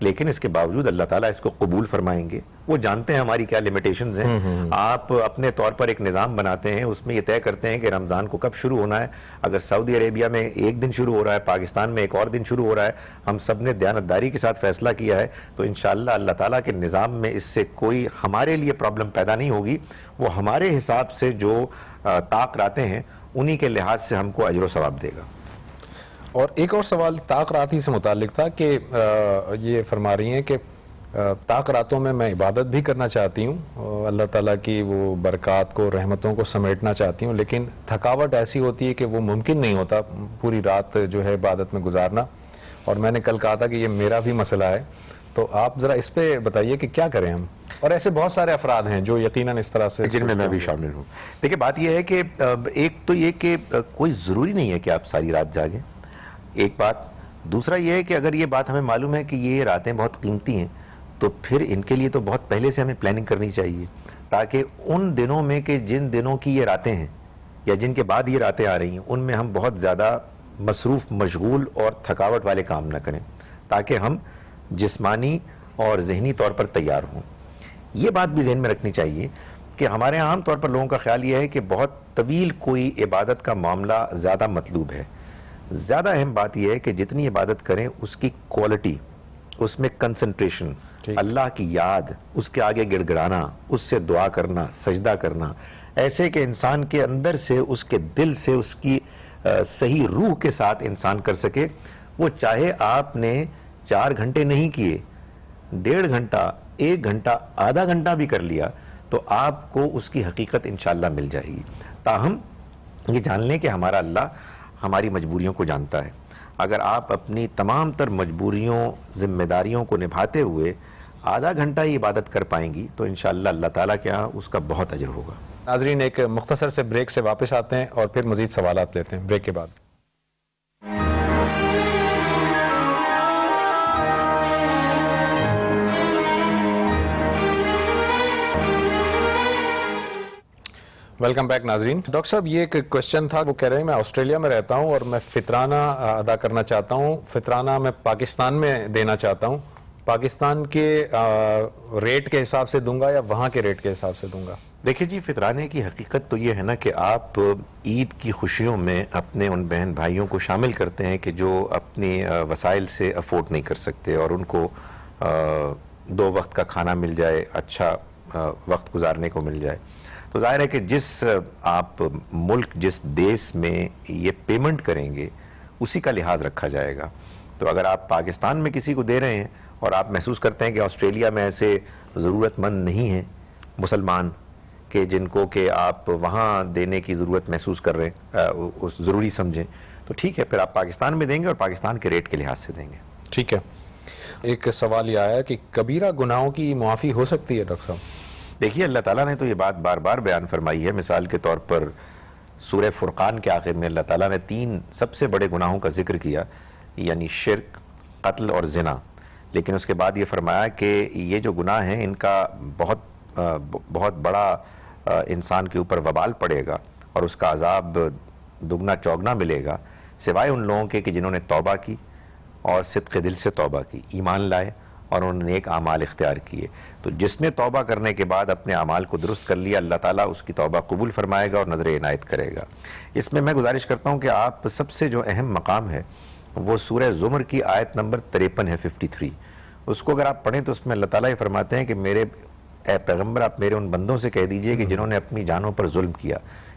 لیکن اس کے باوجود اللہ تعالیٰ اس کو قبول فرمائیں گے. وہ جانتے ہیں ہماری کیا لیمیٹیشنز ہیں. آپ اپنے طور پر ایک نظام بناتے ہیں, اس میں یہ طے کرتے ہیں کہ رمضان کو کب شروع ہونا ہے. اگر سعودی عربیہ میں ایک دن شروع ہو رہا ہے, پاکستان میں ایک اور دن شروع ہو رہا ہے, ہم سب نے دیانتداری کے ساتھ فیصلہ کیا ہے, تو انشاءاللہ اللہ تعالیٰ کے نظام میں اس سے کوئی ہمارے لیے پرابلم پیدا نہیں ہوگی. وہ ہمارے حساب سے جو طاق راتے ہیں انہی کے لحاظ سے ہم کو اجر و ثواب دے گا. اور ایک اور سوال طاق راتی سے متعلق تھا کہ یہ فرما رہی ہیں کہ طاق راتوں میں میں عبادت بھی کرنا چاہتی ہوں, اللہ تعالیٰ کی وہ برکات کو, رحمتوں کو سمیٹنا چاہتی ہوں, لیکن تھکاوٹ ایسی ہوتی ہے کہ وہ ممکن نہیں ہوتا پوری رات جو ہے عبادت میں گزارنا. اور میں نے کل کہا تھا کہ یہ میرا بھی مسئلہ ہے, تو آپ ذرا اس پہ بتائیے کہ کیا کریں ہم. اور ایسے بہت سارے افراد ہیں جو یقیناً اس طرح سے, جن میں بھی شامل ہوں. دیکھیں بات یہ ہے کہ ایک تو یہ کہ کوئی ضروری نہیں ہے کہ آپ ساری رات جاگیں, ایک بات. دوسرا یہ ہے کہ اگر یہ بات ہمیں معلوم ہے کہ یہ راتیں بہت قیمتی ہیں تو پھر ان کے لیے تو بہت پہلے سے ہمیں پلاننگ کرنی چاہیے, تاکہ ان دنوں میں کہ جن دنوں کی یہ راتیں ہیں یا جن کے بعد یہ راتیں آ رہی ہیں ان میں ہم بہت زیادہ مصروف, مشغول اور تھکاوٹ والے کام نہ کریں, تاکہ ہم جسمانی اور ذہنی طور پر تیار ہوں. یہ بات بھی ذہن میں رکھنی چاہیے کہ ہمارے عام طور پر لوگوں کا خیال یہ ہے کہ بہت طویل کوئی عبادت کا معاملہ زیادہ مطلوب ہے. زیادہ اہم بات یہ ہے کہ جتنی عبادت کریں اس کی کوالٹی, اس میں کنسنٹریشن, اللہ کی یاد, اس کے آگے گڑ گڑانا, اس سے دعا کرنا, سجدہ کرنا, ایسے کہ انسان کے اندر سے, اس کے دل سے, اس کی صحیح روح کے ساتھ انسان کر سکے. وہ چاہے آپ نے 4 گھنٹے نہیں کیے, 1.5 گھنٹہ, 1 گھنٹہ, آدھا گھنٹہ بھی کر لیا تو آپ کو اس کی حقیقت انشاءاللہ مل جائے گی. تاہم یہ جان لیں کہ ہمارا اللہ ہماری مجبوریوں کو جانتا ہے. اگر آپ اپنی تمام تر مجبوریوں, ذمہ داریوں کو نبھاتے ہوئے آدھا گھنٹہ ہی عبادت کر پائیں گی تو انشاءاللہ اللہ تعالیٰ کے ہاں اس کا بہت اجر ہوگا. ناظرین ایک مختصر سے بریک سے واپس آتے ہیں اور پھر مزید سوالات لیتے ہیں بریک کے بعد. ویلکم بیک ناظرین. ڈاکٹر صاحب یہ ایک کوشچن تھا, وہ کہہ رہے ہیں میں آسٹریلیا میں رہتا ہوں اور میں فطرانہ ادا کرنا چاہتا ہوں, فطرانہ میں پاکستان میں دینا چاہتا ہوں, پاکستان کے ریٹ کے حساب سے دوں گا یا وہاں کے ریٹ کے حساب سے دوں گا؟ دیکھیں جی, فطرانے کی حقیقت تو یہ ہے نا کہ آپ عید کی خوشیوں میں اپنے ان بہن بھائیوں کو شامل کرتے ہیں کہ جو اپنی وسائل سے افورڈ نہیں کر سکتے اور ان کو 2 وقت کا کھانا مل جائے, اچھا وقت گزارنے کو مل جائے. تو ظاہر ہے کہ جس آپ ملک, جس دیس میں یہ پیمنٹ کریں گے اسی کا لحاظ رکھا جائے گا. تو اگر آپ پاکستان میں کسی کو دے رہے ہیں اور آپ محسوس کرتے ہیں کہ آسٹریلیا میں ایسے ضرورت مند نہیں ہیں مسلمان کہ جن کو کہ آپ وہاں دینے کی ضرورت محسوس کر رہے ہیں, ضروری سمجھیں, تو ٹھیک ہے, پھر آپ پاکستان میں دیں گے اور پاکستان کے ریٹ کے لحاظ سے دیں گے. ٹھیک ہے. ایک سوال یہ آیا کہ کبیرہ گناہوں کی معافی ہو سکتی ہے ڈاکٹر صاحب؟ دیکھیے اللہ تعالیٰ نے تو یہ بات بار بار بیان فرمائی ہے. مثال کے طور پر سورہ فرقان کے آخر میں اللہ تعالیٰ نے 3 سب سے بڑے گناہوں کا ذکر کیا, یعنی شرک, قتل اور زنا. لیکن اس کے بعد یہ فرمایا کہ یہ جو گناہ ہیں ان کا بہت بڑا انسان کے اوپر وبال پڑے گا اور اس کا عذاب دگنا چوگنا ملے گا, سوائے ان لوگوں کے کہ جنہوں نے توبہ کی اور صدق دل سے توبہ کی, ایمان لائے اور انہوں نے نیک اعمال اختیار کیے. تو جس نے توبہ کرنے کے بعد اپنے اعمال کو درست کر لیا, اللہ تعالیٰ اس کی توبہ قبول فرمائے گا اور نظر عنایت کرے گا. اس میں گزارش کرتا ہوں کہ آپ سب سے جو اہم مقام ہے وہ سورہ زمر کی آیت نمبر 53 ہے, 53. اس کو اگر آپ پڑھیں تو اس میں اللہ تعالیٰ یہ فرماتے ہیں کہ میرے اے پیغمبر آپ میرے ان بندوں سے کہہ دیجئے کہ جنہوں نے اپنی جانوں پر ظلم کیا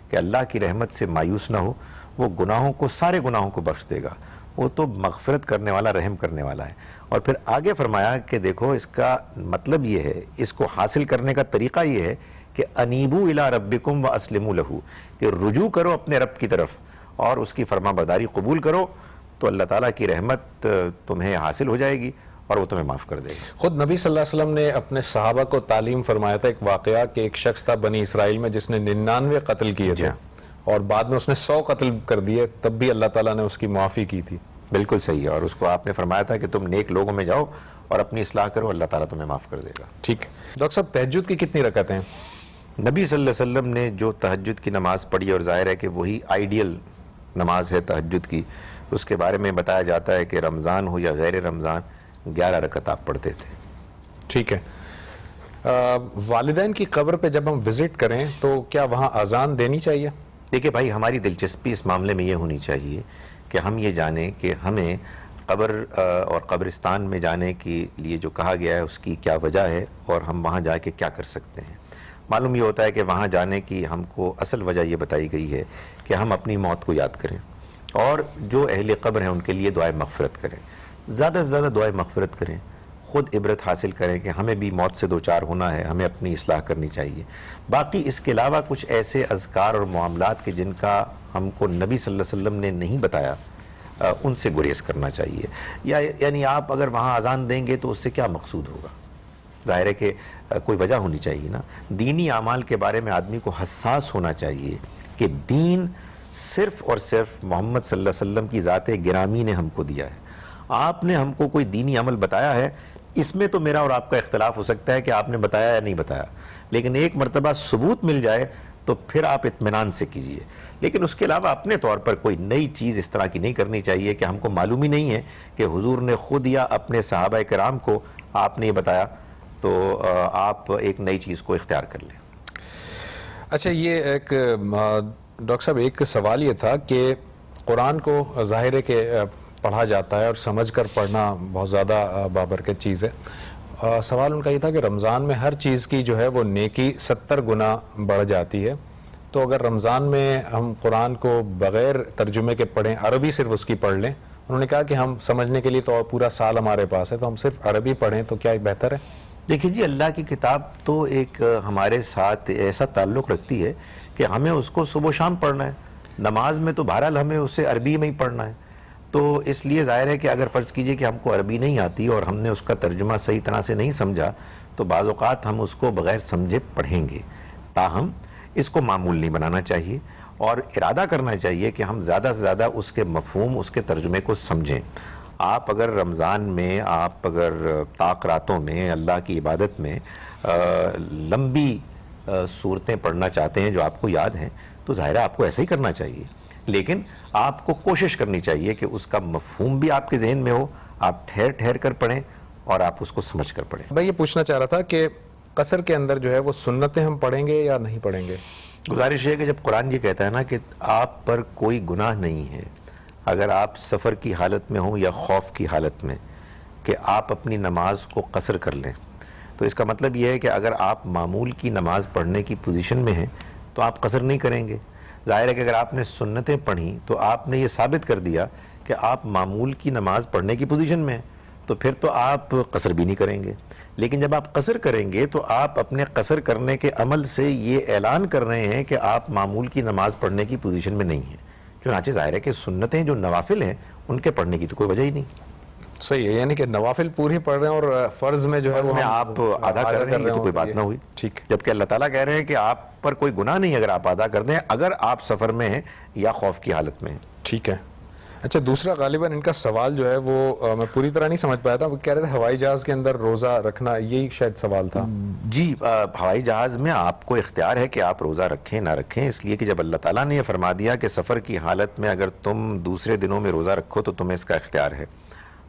کہ اللہ کی رحمت سے مایوس نہ ہو, وہ گناہوں کو, سارے گناہوں کو بخش دے گا, وہ تو مغفرت کرنے والا, رحم کرنے والا ہے. اور پھر آگے فرمایا کہ دیکھو اس کا مطلب یہ ہے, اس کو حاصل کرنے کا طریقہ یہ ہے کہ انیبو الی ربکم واسلموا لہ, کہ رجوع کرو اپنے رب کی طرف اور اس کی فرما برداری قبول کرو, تو اللہ تعالیٰ کی رحمت تمہیں حاصل ہو جائے گی اور وہ تمہیں معاف کر دے گا. خود نبی صلی اللہ علیہ وسلم نے اپنے صحابہ کو تعلیم فرمایا تھا ایک واقعہ کہ ایک شخص تھا بنی اسرائیل میں جس نے 99 قتل کیے تھے اور بعد میں اس نے 100 قتل کر دیے, تب بھی اللہ تعالیٰ نے اس کی معافی کی تھی. بالکل صحیح ہے, اور اس کو آپ نے فرمایا تھا کہ تم نیک لوگوں میں جاؤ اور اپنی اصلاح کرو, اللہ تعالیٰ تمہیں معاف کر دے گا. ٹھیک. ڈاکٹر صاحب تہجد کی کتنی رکعتیں ہیں؟ نبی صلی اللہ علیہ وسلم نے جو تہجد کی نماز پڑھی, اور ظاہر ہے کہ وہی آئیڈیل نماز ہے تہجد کی, اس کے بارے میں بتایا جاتا ہے کہ رمضان ہو یا غیر رمضان 11 رکعت آپ پڑھتے تھے. ٹھیک ہے. والدین کی قبر پہ جب ہم وزٹ کریں تو کیا وہاں اذان دینی چاہیے؟ دیکھیں بھائی، ہماری دلچسپی اس معاملے میں یہ ہونی چاہیے کہ ہم یہ جانیں کہ ہمیں قبر اور قبرستان میں جانے کے لیے جو کہا گیا ہے اس کی کیا وجہ ہے اور ہم وہاں جا کے کیا کر سکتے ہیں. معلوم یہ ہوتا ہے کہ وہاں جانے کی ہم کو اصل وجہ یہ بتائی گئی ہے کہ ہم اپنی موت کو یاد کریں اور جو اہل قبر ہیں ان کے لیے دعائے مغفرت کریں. زیادہ سے زیادہ دعائے مغفرت کریں، خود عبرت حاصل کریں کہ ہمیں بھی موت سے دوچار ہونا ہے، ہمیں اپنی اصلاح کرنی چاہیے. باقی اس کے علاوہ کچھ ایسے اذکار اور معاملات کے جن کا ہم کو نبی صلی اللہ علیہ وسلم نے نہیں بتایا، ان سے گریز کرنا چاہیے. یعنی آپ اگر وہاں اذان دیں گے تو اس سے کیا مقصود ہوگا؟ ظاہر ہے کہ کوئی وجہ ہونی چاہیے نا. دینی اعمال کے بارے میں آدمی کو حساس ہونا چاہیے کہ دین صرف اور صرف محمد صلی اللہ علیہ وسلم کی ذات گرامی نے ہم کو دیا ہے. آپ نے ہم کو کوئی دینی عمل بتایا ہے، اس میں تو میرا اور آپ کا اختلاف ہو سکتا ہے کہ آپ نے بتایا یا نہیں بتایا، لیکن ایک مرتبہ ثبوت مل جائے تو پھر آپ اطمینان سے کیجئے. لیکن اس کے علاوہ اپنے طور پر کوئی نئی چیز اس طرح کی نہیں کرنی چاہیے کہ ہم کو معلوم ہی نہیں ہے کہ حضور نے خود یا اپنے صحابہ کرام کو آپ نے یہ بتایا تو آپ ایک نئی چیز کو اختیار کر لیں. اچھا، یہ ایک ڈاکٹر صاحب ایک سوال یہ تھا کہ قرآن کو ظاہر ہے کہ پڑھا جاتا ہے اور سمجھ کر پڑھنا بہت زیادہ بابرکت چیز ہے. سوال ان کا یہ تھا کہ رمضان میں ہر چیز کی جو ہے وہ نیکی 70 گنا بڑھ جاتی ہے، تو اگر رمضان میں ہم قرآن کو بغیر ترجمے کے پڑھیں، عربی صرف اس کی پڑھ لیں، انہوں نے کہا کہ ہم سمجھنے کے لیے تو پورا سال ہمارے پاس ہے، تو ہم صرف عربی پڑھیں تو کیا بہتر ہے؟ دیکھیے جی، اللہ کی کتاب تو ایک ہمارے ساتھ ایسا تعلق رکھتی ہے کہ ہمیں اس کو صبح و شام پڑھنا ہے. نماز میں تو بہرحال ہمیں اسے عربی میں ہی پڑھنا ہے. تو اس لیے ظاہر ہے کہ اگر فرض کیجئے کہ ہم کو عربی نہیں آتی اور ہم نے اس کا ترجمہ صحیح طرح سے نہیں سمجھا تو بعض اوقات ہم اس کو بغیر سمجھے پڑھیں گے. تاہم اس کو معمول نہیں بنانا چاہیے اور ارادہ کرنا چاہیے کہ ہم زیادہ سے زیادہ اس کے مفہوم، اس کے ترجمے کو سمجھیں. آپ اگر رمضان میں، آپ اگر طاق راتوں میں اللہ کی عبادت میں لمبی صورتیں پڑھنا چاہتے ہیں جو آپ کو یاد ہیں تو ظاہر ہے آپ کو ایسا ہی کرنا چاہیے، لیکن آپ کو کوشش کرنی چاہیے کہ اس کا مفہوم بھی آپ کے ذہن میں ہو، آپ ٹھہر ٹھہر کر پڑھیں اور آپ اس کو سمجھ کر پڑھیں. میں یہ پوچھنا چاہ رہا تھا کہ قصر کے اندر جو ہے وہ سنتیں ہم پڑھیں گے یا نہیں پڑھیں گے؟ گزارش ہے کہ جب قرآن یہ کہتا ہے نا کہ آپ پر کوئی گناہ نہیں ہے اگر آپ سفر کی حالت میں ہوں یا خوف کی حالت میں کہ آپ اپنی نماز کو قصر کر لیں، تو اس کا مطلب یہ ہے کہ اگر آپ معمول کی نماز پڑھنے کی پوزیشن میں ہیں تو آپ قصر نہیں کریں گے. ظاہر ہے کہ اگر آپ نے سنتیں پڑھیں تو آپ نے یہ ثابت کر دیا کہ آپ معمول کی نماز پڑھنے کی پوزیشن میں ہیں، تو پھر تو آپ قصر بھی نہیں کریں گے. لیکن جب آپ قصر کریں گے تو آپ اپنے قصر کرنے کے عمل سے یہ اعلان کر رہے ہیں کہ آپ معمول کی نماز پڑھنے کی پوزیشن میں نہیں ہیں. چنانچہ ظاہر ہے کہ سنتیں جو نوافل ہیں ان کے پڑھنے کی تو کوئی وجہ ہی نہیں. صحیح ہے، یعنی کہ نوافل پوری پڑھ رہے ہیں اور فرض میں جو ہے وہ آپ آدھا کر رہے ہیں تو کوئی بات نہ ہوئی. ٹھیک. جبکہ اللہ تعالیٰ کہہ رہے ہیں کہ آپ پر کوئی گناہ نہیں اگر آپ ادا کر دیں، اگر آپ سفر میں ہیں یا خوف کی حالت میں ہیں. ٹھیک ہے. اچھا، دوسرا غالباً ان کا سوال جو ہے وہ میں پوری طرح نہیں سمجھ پایا تھا، وہ کہہ رہے تھے ہوائی جہاز کے اندر روزہ رکھنا، یہی شاید سوال تھا. جی، ہوائی جہاز میں آپ کو اختیار ہے کہ آپ روزہ رکھیں نہ رکھیں، اس لیے کہ جب اللہ تعالیٰ نے یہ فرما دیا کہ سفر کی حالت میں اگر تم دوسرے دنوں میں روزہ رکھو تو تمہیں اس کا اختیار ہے.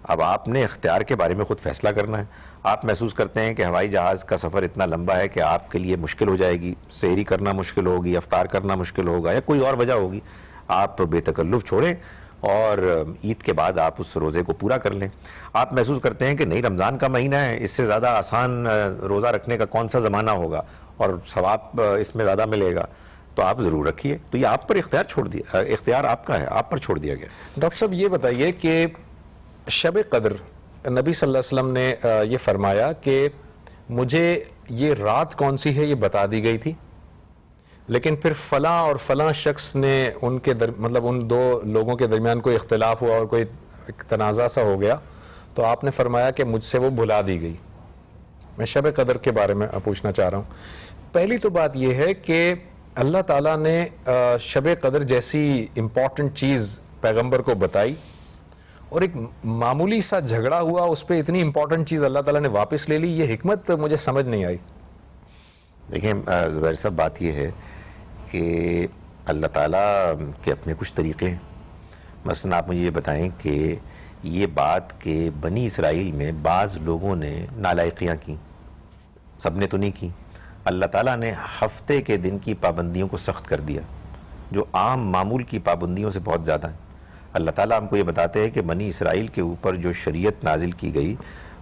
اب آپ نے اختیار کے بارے میں خود فیصلہ کرنا ہے. آپ محسوس کرتے ہیں کہ ہوائی جہاز کا سفر اتنا لمبا ہے کہ آپ کے لیے مشکل ہو جائے گی، سحری کرنا مشکل ہوگی، افطار کرنا مشکل ہوگا یا کوئی اور وجہ ہوگی، آپ بے تکلف چھوڑیں اور عید کے بعد آپ اس روزے کو پورا کر لیں. آپ محسوس کرتے ہیں کہ نہیں، رمضان کا مہینہ ہے، اس سے زیادہ آسان روزہ رکھنے کا کون سا زمانہ ہوگا اور ثواب اس میں زیادہ ملے گا، تو آپ ضرور رکھیے. تو یہ آپ پر اختیار آپ کا ہے، آپ پر چھوڑ دیا گیا. ڈاکٹر صاحب یہ بتائیے کہ شب قدر نبی صلی اللہ علیہ وسلم نے یہ فرمایا کہ مجھے یہ رات کون سی ہے یہ بتا دی گئی تھی، لیکن پھر فلاں اور فلاں شخص نے ان کے مطلب ان دو لوگوں کے درمیان کوئی اختلاف ہوا اور کوئی تنازع سا ہو گیا تو آپ نے فرمایا کہ مجھ سے وہ بھلا دی گئی. میں شب قدر کے بارے میں پوچھنا چاہ رہا ہوں. پہلی تو بات یہ ہے کہ اللہ تعالیٰ نے شب قدر جیسی امپورٹنٹ چیز پیغمبر کو بتائی اور ایک معمولی سا جھگڑا ہوا، اس پہ اتنی امپورٹنٹ چیز اللہ تعالیٰ نے واپس لے لی. یہ حکمت مجھے سمجھ نہیں آئی. دیکھیں زبیر صاحب، بات یہ ہے کہ اللہ تعالیٰ کے اپنے کچھ طریقے ہیں. مثلا آپ مجھے یہ بتائیں کہ یہ بات کہ بنی اسرائیل میں بعض لوگوں نے نالائقیاں کی، سب نے تو نہیں کی. اللہ تعالیٰ نے ہفتے کے دن کی پابندیوں کو سخت کر دیا جو عام معمول کی پابندیوں سے بہت زیادہ ہیں. اللہ تعالیٰ ہم کو یہ بتاتے ہیں کہ بنی اسرائیل کے اوپر جو شریعت نازل کی گئی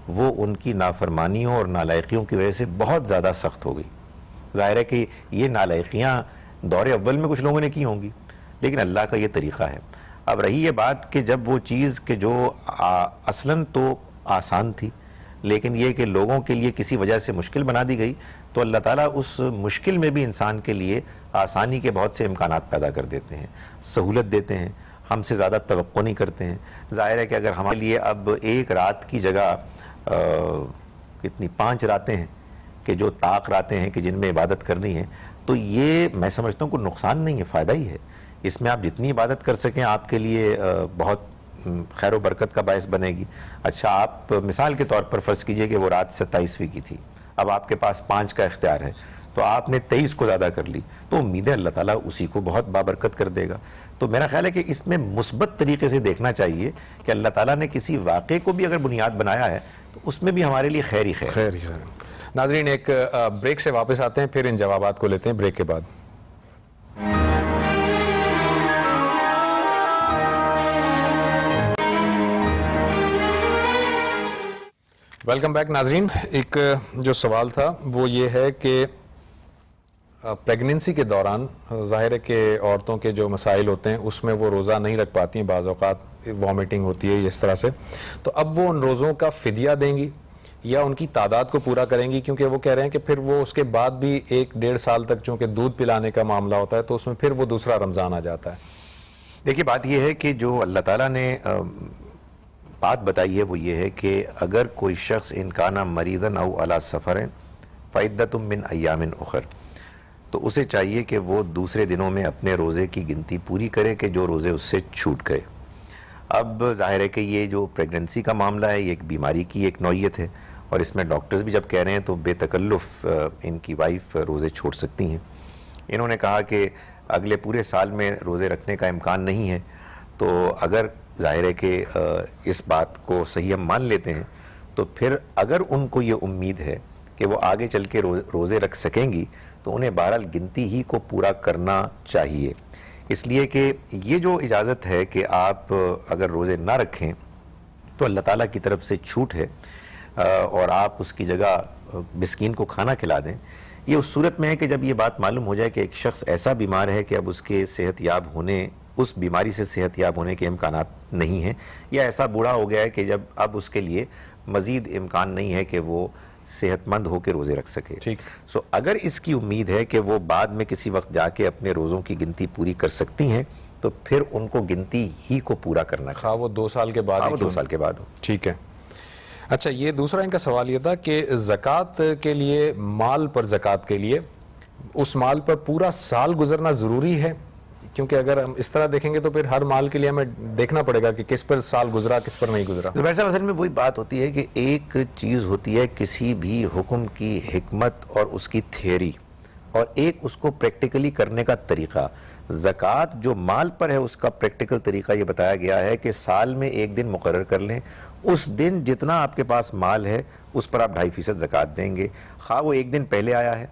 وہ ان کی نافرمانیوں اور نالائقیوں کی وجہ سے بہت زیادہ سخت ہو گئی. ظاہر ہے کہ یہ نالائقیاں دور اول میں کچھ لوگوں نے کی ہوں گی، لیکن اللہ کا یہ طریقہ ہے. اب رہی یہ بات کہ جب وہ چیز کہ جو اصلاً تو آسان تھی لیکن یہ کہ لوگوں کے لیے کسی وجہ سے مشکل بنا دی گئی، تو اللہ تعالیٰ اس مشکل میں بھی انسان کے لیے آسانی کے بہت سے امکانات پیدا کر دیتے ہیں، سہولت دیتے ہیں، ہم سے زیادہ توقع نہیں کرتے ہیں. ظاہر ہے کہ اگر ہمارے لیے اب ایک رات کی جگہ کتنی 5 راتیں ہیں کہ جو طاق راتیں ہیں کہ جن میں عبادت کرنی ہے، تو یہ میں سمجھتا ہوں کوئی نقصان نہیں ہے، فائدہ ہی ہے. اس میں آپ جتنی عبادت کر سکیں آپ کے لیے بہت خیر و برکت کا باعث بنے گی. اچھا، آپ مثال کے طور پر فرض کیجئے کہ وہ رات 27ویں کی تھی، اب آپ کے پاس 5 کا اختیار ہے تو آپ نے 23 کو زیادہ کر لی، تو امید ہے اللہ تعالیٰ اسی کو بہت بابرکت کر دے گا. تو میرا خیال ہے کہ اس میں مثبت طریقے سے دیکھنا چاہیے کہ اللہ تعالیٰ نے کسی واقعے کو بھی اگر بنیاد بنایا ہے تو اس میں بھی ہمارے لیے خیر ہی خیر. خیر ہی خیر. ناظرین، ایک بریک سے واپس آتے ہیں، پھر ان جوابات کو لیتے ہیں بریک کے بعد. ویلکم بیک ناظرین. ایک جو سوال تھا وہ یہ ہے کہ پریگننسی کے دوران ظاہر ہے کہ عورتوں کے جو مسائل ہوتے ہیں اس میں وہ روزہ نہیں رکھ پاتی ہیں، بعض اوقات وامٹنگ ہوتی ہے اس طرح سے، تو اب وہ ان روزوں کا فدیہ دیں گی یا ان کی تعداد کو پورا کریں گی؟ کیونکہ وہ کہہ رہے ہیں کہ پھر وہ اس کے بعد بھی 1-1.5 سال تک چونکہ دودھ پلانے کا معاملہ ہوتا ہے تو اس میں پھر وہ دوسرا رمضان آ جاتا ہے. دیکھیے، بات یہ ہے کہ جو اللہ تعالیٰ نے بات بتائی ہے وہ یہ ہے کہ اگر کوئی شخص ان کانا مریضاً او علی سفر فعدۃ من ایام اخر، تو اسے چاہیے کہ وہ دوسرے دنوں میں اپنے روزے کی گنتی پوری کرے کہ جو روزے اس سے چھوٹ گئے. اب ظاہر ہے کہ یہ جو پریگننسی کا معاملہ ہے یہ ایک بیماری کی ایک نوعیت ہے، اور اس میں ڈاکٹرز بھی جب کہہ رہے ہیں تو بے تکلف ان کی وائف روزے چھوڑ سکتی ہیں. انہوں نے کہا کہ اگلے پورے سال میں روزے رکھنے کا امکان نہیں ہے، تو اگر ظاہر ہے کہ اس بات کو صحیح ہم مان لیتے ہیں تو پھر اگر ان کو یہ امید ہے کہ وہ آگے چل کے روزے رکھ سکیں گی تو انہیں بہرحال گنتی ہی کو پورا کرنا چاہیے. اس لیے کہ یہ جو اجازت ہے کہ آپ اگر روزے نہ رکھیں تو اللہ تعالیٰ کی طرف سے چھوٹ ہے، اور آپ اس کی جگہ مسکین کو کھانا کھلا دیں. یہ اس صورت میں ہے کہ جب یہ بات معلوم ہو جائے کہ ایک شخص ایسا بیمار ہے کہ اب اس کے صحت یاب ہونے، اس بیماری سے صحت یاب ہونے کے امکانات نہیں ہیں، یا ایسا بوڑھا ہو گیا ہے کہ جب اب اس کے لیے مزید امکان نہیں ہے کہ وہ صحت مند ہو کے روزے رکھ سکے. سو اگر اس کی امید ہے کہ وہ بعد میں کسی وقت جا کے اپنے روزوں کی گنتی پوری کر سکتی ہیں تو پھر ان کو گنتی ہی کو پورا کرنا ہے، خواہ وہ 2 سال کے بعد، 2 سال کے بعد ہو. ٹھیک ہے. اچھا، یہ دوسرا ان کا سوال یہ تھا کہ زکوٰۃ کے لیے، مال پر زکوٰۃ کے لیے اس مال پر پورا سال گزرنا ضروری ہے؟ کیونکہ اگر ہم اس طرح دیکھیں گے تو پھر ہر مال کے لیے ہمیں دیکھنا پڑے گا کہ کس پر سال گزرا، کس پر نہیں گزرا. زبیر صاحب، اصل میں وہی بات ہوتی ہے کہ ایک چیز ہوتی ہے کسی بھی حکم کی حکمت اور اس کی تھیوری، اور ایک اس کو پریکٹیکلی کرنے کا طریقہ. زکوٰۃ جو مال پر ہے اس کا پریکٹیکل طریقہ یہ بتایا گیا ہے کہ سال میں ایک دن مقرر کر لیں، اس دن جتنا آپ کے پاس مال ہے اس پر آپ 2.5% زکوٰۃ دیں گے، خواہ وہ ایک دن پہلے آیا ہے،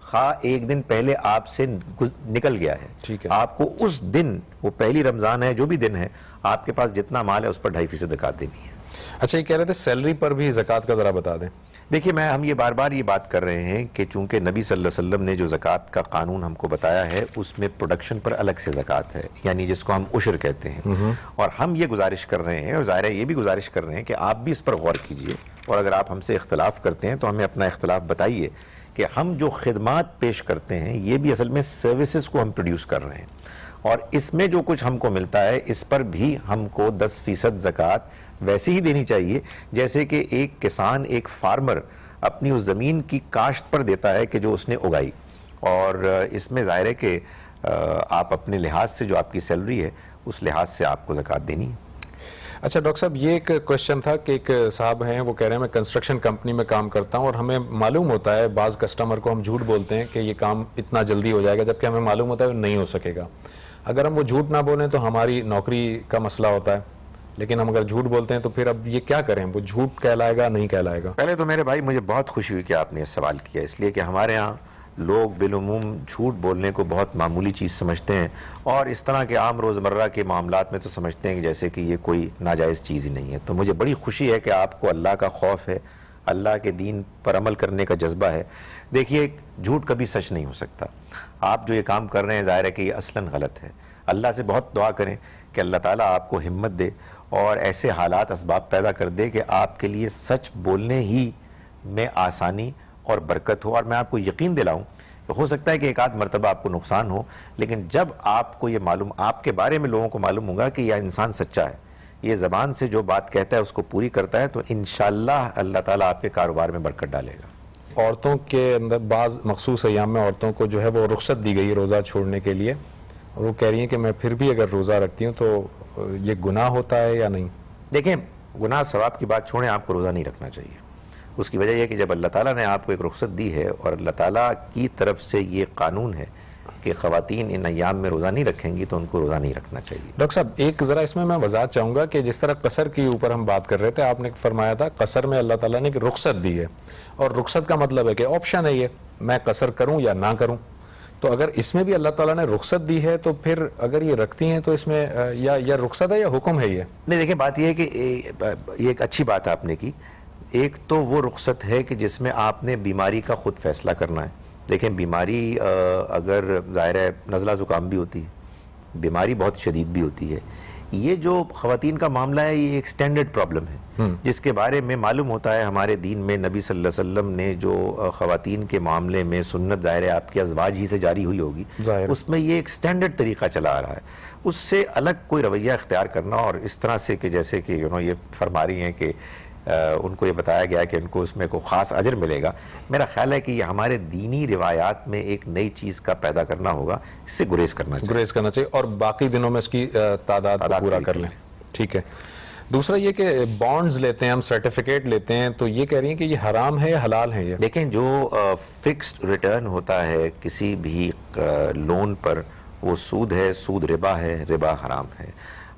خواہ ایک دن پہلے آپ سے نکل گیا ہے. ٹھیک ہے، آپ کو اس دن، وہ پہلی رمضان ہے جو بھی دن ہے، آپ کے پاس جتنا مال ہے اس پر 2.5% زکوٰۃ دینی ہے. اچھا، یہ کہہ رہے تھے سیلری پر بھی زکوٰۃ کا ذرا بتا دیں. دیکھیے، ہم یہ بار بار یہ بات کر رہے ہیں کہ چونکہ نبی صلی اللہ علیہ وسلم نے جو زکوٰۃ کا قانون ہم کو بتایا ہے اس میں پروڈکشن پر الگ سے زکوٰۃ ہے، یعنی جس کو ہم عشر کہتے ہیں. اور ہم یہ گزارش کر رہے ہیں، اور ظاہر ہے یہ بھی گزارش کر رہے ہیں کہ آپ بھی اس پر غور کیجئے، اور اگر آپ ہم سے اختلاف کرتے ہیں تو ہمیں اپنا اختلاف بتائیے کہ ہم جو خدمات پیش کرتے ہیں یہ بھی اصل میں سروسز کو ہم پروڈیوس کر رہے ہیں، اور اس میں جو کچھ ہم کو ملتا ہے اس پر بھی ہم کو 10% زکوٰۃ ویسے ہی دینی چاہیے جیسے کہ ایک کسان، ایک فارمر اپنی اس زمین کی کاشت پر دیتا ہے کہ جو اس نے اگائی. اور اس میں ظاہر ہے کہ آپ اپنے لحاظ سے جو آپ کی سیلری ہے اس لحاظ سے آپ کو زکوٰۃ دینی ہے. اچھا ڈاکٹر صاحب، یہ ایک کوشچن تھا کہ ایک صاحب ہیں، وہ کہہ رہے ہیں میں کنسٹرکشن کمپنی میں کام کرتا ہوں اور ہمیں معلوم ہوتا ہے، بعض کسٹمر کو ہم جھوٹ بولتے ہیں کہ یہ کام اتنا جلدی ہو جائے گا، جبکہ ہمیں معلوم ہوتا ہے وہ نہیں ہو سکے گا. اگر ہم وہ جھوٹ نہ بولیں تو ہماری نوکری کا مسئلہ ہوتا ہے، لیکن ہم اگر جھوٹ بولتے ہیں تو پھر اب یہ کیا کریں؟ وہ جھوٹ کہلائے گا نہیں کہلائے گا؟ پہلے تو میرے بھائی مجھے بہت خوشی ہوئی کہ آپ نے یہ سوال کیا، اس لیے کہ ہمارے ہاں لوگ بالعموم جھوٹ بولنے کو بہت معمولی چیز سمجھتے ہیں، اور اس طرح کے عام روزمرہ کے معاملات میں تو سمجھتے ہیں کہ جیسے کہ یہ کوئی ناجائز چیز ہی نہیں ہے۔ تو مجھے بڑی خوشی ہے کہ آپ کو اللہ کا خوف ہے، اللہ کے دین پر عمل کرنے کا جذبہ ہے۔ دیکھیے جھوٹ کبھی سچ نہیں ہو سکتا۔ آپ جو یہ کام کر رہے ہیں ظاہر ہے کہ یہ اصلاً غلط ہے۔ اللہ سے بہت دعا کریں کہ اللہ تعالیٰ آپ کو ہمت دے اور ایسے حالات اسباب پیدا کر دے کہ آپ کے لیے سچ بولنے ہی میں آسانی اور برکت ہو۔ اور میں آپ کو یقین دلاؤں کہ ہو سکتا ہے کہ ایک آدھ مرتبہ آپ کو نقصان ہو، لیکن جب آپ کو یہ معلوم، آپ کے بارے میں لوگوں کو معلوم ہوگا کہ یہ انسان سچا ہے، یہ زبان سے جو بات کہتا ہے اس کو پوری کرتا ہے، تو انشاءاللہ اللہ تعالیٰ آپ کے کاروبار میں برکت ڈالے گا۔ عورتوں کے اندر بعض مخصوص ایام میں عورتوں کو جو ہے وہ رخصت دی گئی روزہ چھوڑنے کے لیے، اور وہ کہہ رہی ہیں کہ میں پھر بھی اگر روزہ رکھتی ہوں تو یہ گناہ ہوتا ہے یا نہیں؟ دیکھیں گناہ ثواب کی بات چھوڑیں، آپ کو روزہ نہیں رکھنا چاہیے۔ اس کی وجہ یہ کہ جب اللہ تعالیٰ نے آپ کو ایک رخصت دی ہے اور اللہ تعالیٰ کی طرف سے یہ قانون ہے کہ خواتین ان ایام میں روزہ نہیں رکھیں گی تو ان کو روزہ نہیں رکھنا چاہیے۔ ڈاکٹر صاحب ایک ذرا اس میں وضاحت چاہوں گا کہ جس طرح قصر کے اوپر ہم بات کر رہے تھے، آپ نے فرمایا تھا قصر میں اللہ تعالیٰ نے ایک رخصت دی ہے، اور رخصت کا مطلب ہے کہ آپشن ہے، یہ میں قصر کروں یا نہ کروں۔ تو اگر اس میں بھی اللہ تعالیٰ نے رخصت دی ہے تو پھر اگر یہ رکھتی ہیں تو اس میں یا رخصت ہے یا حکم ہے یہ؟ نہیں دیکھیں بات یہ ہے کہ یہ ایک اچھی بات آپ نے کی۔ ایک تو وہ رخصت ہے کہ جس میں آپ نے بیماری کا خود فیصلہ کرنا ہے۔ دیکھیں بیماری اگر ظاہر ہے نزلہ زکام بھی ہوتی ہے، بیماری بہت شدید بھی ہوتی ہے۔ یہ جو خواتین کا معاملہ ہے یہ ایک سٹینڈرڈ پرابلم ہے جس کے بارے میں معلوم ہوتا ہے ہمارے دین میں نبی صلی اللہ علیہ وسلم نے جو خواتین کے معاملے میں سنت ظاہر ہے آپ کے ازواج ہی سے جاری ہوئی ہوگی، اس میں یہ ایک سٹینڈرڈ طریقہ چلا آ رہا ہے۔ اس سے الگ کوئی رویہ اختیار کرنا اور اس طرح سے کہ جیسے کہ یہ فرما رہی ہیں کہ ان کو یہ بتایا گیا کہ ان کو اس میں کوئی خاص اجر ملے گا، میرا خیال ہے کہ یہ ہمارے دینی روایات میں ایک نئی چیز کا پیدا کرنا ہوگا، اس سے گریز کرنا چاہیے اور باقی دنوں میں اس کی تعداد پورا کر لیں۔ ٹھیک ہے۔ دوسرا یہ کہ بانڈز لیتے ہیں ہم، سرٹیفکیٹ لیتے ہیں، تو یہ کہہ رہی ہیں کہ یہ حرام ہے یا حلال ہے؟ یہ دیکھیں جو فکسڈ ریٹرن ہوتا ہے کسی بھی لون پر وہ سود ہے، سود ربا ہے، ربا حرام ہے۔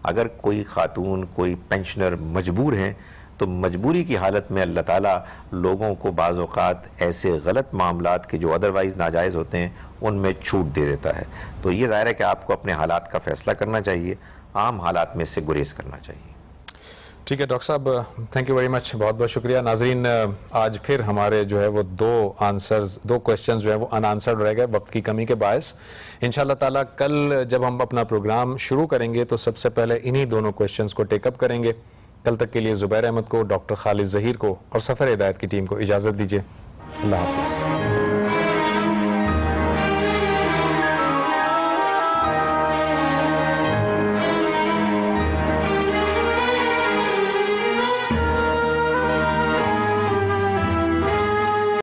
اگر کوئی خاتون کوئی پینشنر مجبور ہیں تو مجبوری کی حالت میں اللہ تعالیٰ لوگوں کو بعض اوقات ایسے غلط معاملات کے جو ادروائز ناجائز ہوتے ہیں ان میں چھوٹ دے دیتا ہے۔ تو یہ ظاہر ہے کہ آپ کو اپنے حالات کا فیصلہ کرنا چاہیے، عام حالات میں سے گریز کرنا چاہیے۔ ٹھیک ہے ڈاکٹر صاحب، تھینک یو ویری مچ، بہت بہت شکریہ۔ ناظرین آج پھر ہمارے جو ہے وہ دو کوسچنز جو ہیں وہ ان آنسرڈ رہ گئے وقت کی کمی کے باعث۔ انشاءاللہ تعالیٰ کل جب ہم اپنا پروگرام شروع کریں گے تو سب سے پہلے انہی دونوں کوسچنز کو ٹیک اپ کریں گے۔ کل تک کے لیے زبیر احمد کو، ڈاکٹر خالد ظہیر کو اور سفر ہدایت کی ٹیم کو اجازت دیجیے۔ اللہ حافظ۔